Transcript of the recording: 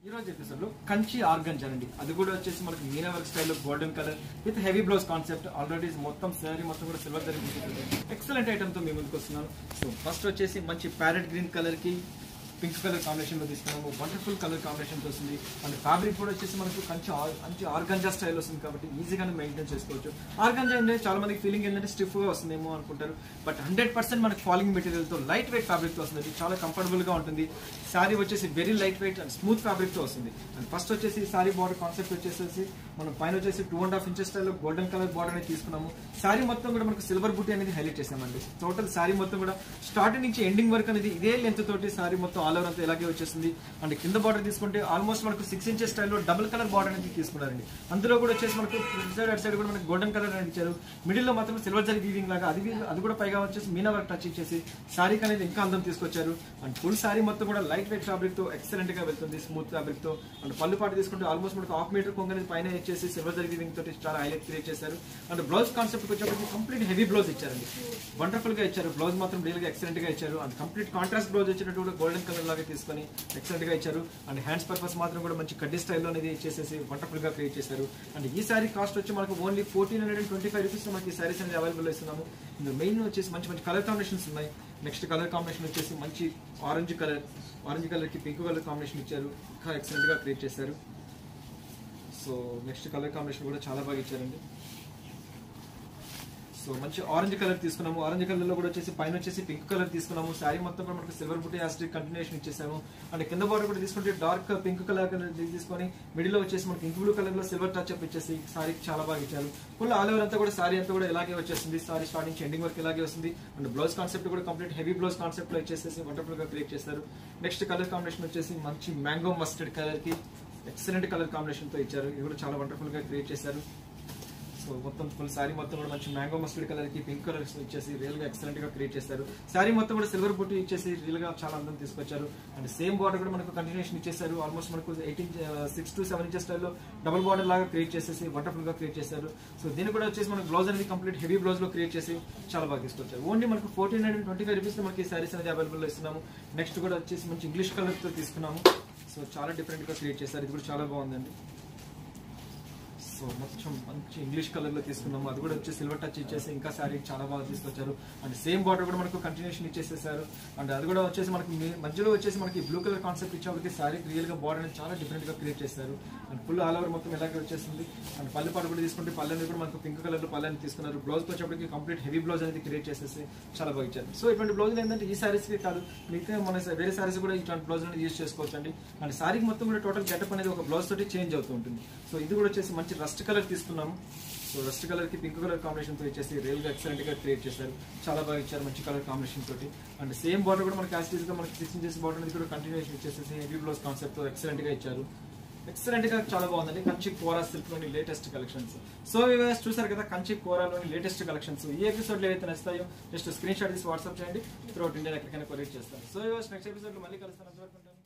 ఈ రోజు ఎపిసోడ్ లో కంచి ఆర్గంజా అండి. అది కూడా వచ్చేసి మనకి మీనా వర్క్ స్టైల్లో golden colour with heavy blouse concept. Already మొత్తం శారీ మొత్తం కూడా సిల్వర్ జరిగింది. ఎక్సలెంట్ ఐటమ్ తో మీ ముందుకు వస్తున్నాను. సో ఫస్ట్ వచ్చేసి మంచి ప్యారెట్ గ్రీన్ కలర్ కి పింక్ కలర్ కాంబినేషన్ లో తీసుకున్నాము. వండర్ఫుల్ కలర్ కాంబినేషన్ తో వస్తుంది. అండ్ ఫ్యాబ్రిక్ కూడా వచ్చేసి మనకు మంచి ఆర్గంజా స్టైల్ వస్తుంది కాబట్టి ఈజీగా మెయింటైన్ చేసుకోవచ్చు. ఆర్గంజా అంటే చాలా మందికి ఫీలింగ్ ఏంటంటే స్టిఫ్ గా వస్తుందేమో అనుకుంటారు, బట్ 100% మనకి ఫాలింగ్ మెటీరియల్ తో లైట్ వెయిట్ ఫ్యాబ్రిక్ తో వస్తుంది. చాలా కంఫర్టబుల్ గా ఉంటుంది. శారీ వచ్చేసి very light weight and smooth fabric తో వస్తుంది. అండ్ ఫస్ట్ వచ్చేసి శారీ బార్డర్ కాన్సెప్ట్ వచ్చేసి మనం పైన వచ్చేసి 2.5 ఇంచెస్ స్టైల్లో గోల్డెన్ కలర్ బార్డర్ అనేది తీసుకున్నాము. శారీ మొత్తం కూడా మనకు సిల్వర్ బూటీ అనేది హైలైట్ చేసామండి. టోటల్ శారీ మొత్తం కూడా స్టార్టింగ్ నుంచి ఎండింగ్ వరకు అనేది ఇదే లెంత్ తోటి శారీ మొత్తం ఆల్ ఓవర్ అంతా ఇలాగే వచ్చేసింది. అండ్ కింద బార్డర్ తీసుకుంటే ఆల్మోస్ట్ మనకు 6 ఇంచెస్ స్టైల్లో డబుల్ కలర్ బార్డర్ అనేది తీసుకున్నారండి. అందులో కూడా వచ్చేసి మనకు సైడ్ అటు సైడ్ కూడా మనకు గోల్డెన్ కలర్ అనేది ఇచ్చారు. మిడిల్ లో మాత్రం సిల్వర్ జరీ వీవింగ్ లాగా అది కూడా పైగా వచ్చేసి మీనా వర్క్ టచ్ ఇచ్చేసి శారీకి అనేది ఇంకా అందం తీసుకొచ్చారు. అండ్ ఫుల్ శారీ మొత్తం కూడా లైట్ వెయిట్ ఫ్యాబ్రిక్ తో ఎక్సలెంట్ గా వెళ్తుంది, స్మూత్ ఫ్యాబ్రిక్ తో. అండ్ పళ్ళు పాటు తీసుకుంటే ఆల్మోస్ట్ మనకు 1/2 మీటర్ కొంగ అనేది పైన ఇచ్చేసి సిల్వర్ జరీ వీవింగ్ తోటి చాలా హైలైట్ క్రియేట్ చేశారు. అండ్ బ్లౌజ్ కాన్సెప్ట్ వచ్చేప్పటికి కంప్లీట్ హెవీ బ్లౌజ్ ఇచ్చారండి. వండర్ఫుల్ గా ఇచ్చారు. బ్లౌజ్ మాత్రం రియల్ గా ఎక్సలెంట్ గా ఇచ్చారు. అండ్ కంప్లీట్ కాంట్రాస్ట్ బ్లౌజ్ వచ్చినట్టు కూడా గోల్డెన్ కలర్ లాగా తీసుకొని ఎక్సలెంట్ గా ఇచ్చారు. అండ్ హ్యాండ్స్ పర్పస్ మాత్రం కూడా మంచి కడ్డీ స్టైల్లో అనేది ఇచ్చేసేసి వండర్ఫుల్ గా క్రియేట్ చేశారు. అండ్ ఈ శారీ కాస్ట్ వచ్చి మనకు ఓన్లీ 1425 రూపీస్ మనకి సారీస్ అనేది అవైలబుల్ ఇస్తున్నాము. ఇందులో మెయిన్ వచ్చేసి మంచి కలర్ కాంబినేషన్స్ ఉన్నాయి. నెక్స్ట్ కలర్ కాంబినేషన్ వచ్చేసి మంచి ఆరెంజ్ కలర్ కి పింక్ కలర్ కాంబినేషన్ ఇచ్చారు. ఇంకా ఎక్సలెంట్ గా క్రియేట్ చేశారు. సో నెక్స్ట్ కలర్ కాంబినేషన్ కూడా చాలా బాగా ఇచ్చారండి. సో మంచి ఆరెంజ్ కలర్ తీసుకున్నాము. ఆరెంజ్ కలర్ లో కూడా వచ్చేసి పైన వచ్చేసి పింక్ కలర్ తీసుకున్నాము. శారీ మొత్తం కూడా మనకు సిల్వర్ బుటీ యాస్టిక్ కంటిన్యూషన్ ఇచ్చేసాము. అండ్ కింద బార్డర్ కూడా తీసుకుంటే డార్క్ పింక్ కలర్ తీసుకొని మిడిల్ లో వచ్చేసి మనకి ఇంక్ బ్లూ కలర్ లో సిల్వర్ టచ్ అప్ ఇచ్చేసి శారీకి చాలా బాగా ఇచ్చారు. ఫుల్ ఆల్ ఓవర్ అంతా కూడా శారీ అంతా కూడా ఇలాగే వచ్చేస్తుంది. శారీ స్టార్టింగ్ నుంచి ఎండింగ్ వరకు ఇలాగే వస్తుంది. అండ్ బ్లౌజ్ కాన్సెప్ట్ కూడా కంప్లీట్ హెవీ బ్లౌజ్ కాన్సెప్ట్ లో ఇచ్చేసి వండర్ఫుల్ గా క్రియేట్ చేస్తారు. నెక్స్ట్ కలర్ కాంబినేషన్ వచ్చేసి మంచి మ్యాంగో మస్టర్డ్ కలర్ కి ఎక్సలెంట్ కలర్ కాంబినేషన్ తో ఇచ్చారు. ఇది కూడా చాలా వండర్ఫుల్ గా క్రియేట్ చేశారు. సో మొత్తం ఫుల్ శారీ మొత్తం కూడా మంచి మ్యాంగో మస్టర్డ్ కలర్ కి పింక్ కలర్ ఇచ్చేసి రియల్ గా ఎక్సలెంట్ గా క్రియేట్ చేశారు. శారీ మొత్తం కూడా సిల్వర్ బుట్టి ఇచ్చేసి రియల్ గా చాలా అందం తీసుకొచ్చారు. అండ్ సేమ్ బార్డర్ కూడా మనకు కంటిన్యూషన్ ఇచ్చేసారు. ఆల్మోస్ట్ మనకు 6 to 7 ఇంచెస్ స్టైల్లో డబుల్ బార్డర్ లాగా క్రియేట్ చేసేసి వండర్ఫుల్ గా క్రియేట్ చేశారు. సో దీన్ని కూడా వచ్చేసి మనకు బ్లౌజ్ అనేది కంప్లీట్ హెవీ బ్లౌజ్ లో క్రియేట్ చేసి చాలా బాగా తీసుకొచ్చారు. ఓన్లీ మనకు 1425 రూపీస్ మనకి శారీస్ అనేది అవైలబుల్ లో ఇస్తున్నాము. నెక్స్ట్ కూడా వచ్చేసి మంచి ఇంగ్లీష్ కలర్ తో తీసుకున్నాము. సో చాలా డిఫరెంట్ గా క్రియేట్ చేశారు. ఇది కూడా చాలా బాగుందండి. సో మొత్తం మంచి ఇంగ్లీష్ కలర్ లో తీసుకున్నాము. అది కూడా వచ్చి సిల్వర్ టచ్ ఇచ్చేసి ఇంకా శారీ చాలా బాగా తీసుకొచ్చారు. అండ్ సేమ్ బార్డర్ కూడా మనకు కంటిన్యూషన్ ఇచ్చేసేసారు. అండ్ అది కూడా వచ్చేసి మనకి మధ్యలో వచ్చేసి మనకి బ్లూ కలర్ కాన్సెప్ట్ ఇచ్చేవారికి శారీ రియల్ గా బార్డర్ అనేది చాలా డిఫరెంట్ గా క్రియేట్ చేశారు. అండ్ ఫుల్ ఆల్ ఓవర్ మొత్తం ఇలాగే వచ్చేసింది. అండ్ పళ్ళు పాటు కూడా తీసుకుంటే పళ్ళు అనేది కూడా మనకు పింక్ కలర్ లో పళ్ళు అనేది తీసుకున్నారు. బ్లౌజ్ వచ్చేప్పటికి కంప్లీట్ హెవీ బ్లౌజ్ అనేది క్రియేట్ చేసేసి చాలా బాగా ఇచ్చారు. సో ఇటువంటి బ్లౌజ్ ఏంటంటే ఈ శారీస్ కి కాదు, మిగతా మన వేరే శారీస్ కూడా ఇటువంటి బ్లౌజ్ అనేది యూజ్ చేసుకోవచ్చు అండి. అండ్ శారీకి మొత్తం కూడా టోటల్ గెటప్ అనేది ఒక బ్లౌజ్ తోటి చేంజ్ అవుతూ ఉంటుంది. సో ఇది కూడా వచ్చేసి మంచి రస్ట్ కలర్ తీసుకున్నాము. సో రస్ట్ కలర్ కి పింక్ కలర్ కాంబినేషన్ తో ఇచ్చేసి రియల్ గా ఎక్సలెంట్ గా క్రియేట్ చేశారు. చాలా బాగా ఇచ్చారు మంచి కలర్ కాంబినేషన్ తోటి. అండ్ సేమ్ బార్డర్ కూడా మనకి యాజ్ గా మనకి 6 ఇంచెస్ బార్డర్ అనేది కూడా కంటిన్యూషన్ ఇచ్చేసి హెవీ బ్లౌజ్ కాన్సెప్ట్ తో ఎక్సలెంట్ గా ఇచ్చారు. ఎక్సలెంట్ గా చాలా బాగుందండి. కంచి కోరా సిల్క్ లోని లేటెస్ట్ కలెక్షన్స్. సో వ్యూవర్స్ చూసారు కదా కంచి కోరాలోని లేటెస్ట్ కలెక్షన్స్. ఈ ఎపిసోడ్ లో ఏవైతే నచ్చుతాయో జస్ట్ స్క్రీన్ షాట్ తీసి వాట్సాప్ చేయండి. త్రూ అవుట్ ఇండియా ఎక్కడికైనా కొరియర్ చేస్తాను. సో వ్యూవర్స్ నెక్స్ట్ ఎపిసోడ్ లో మళ్ళీ కలుస్తాను.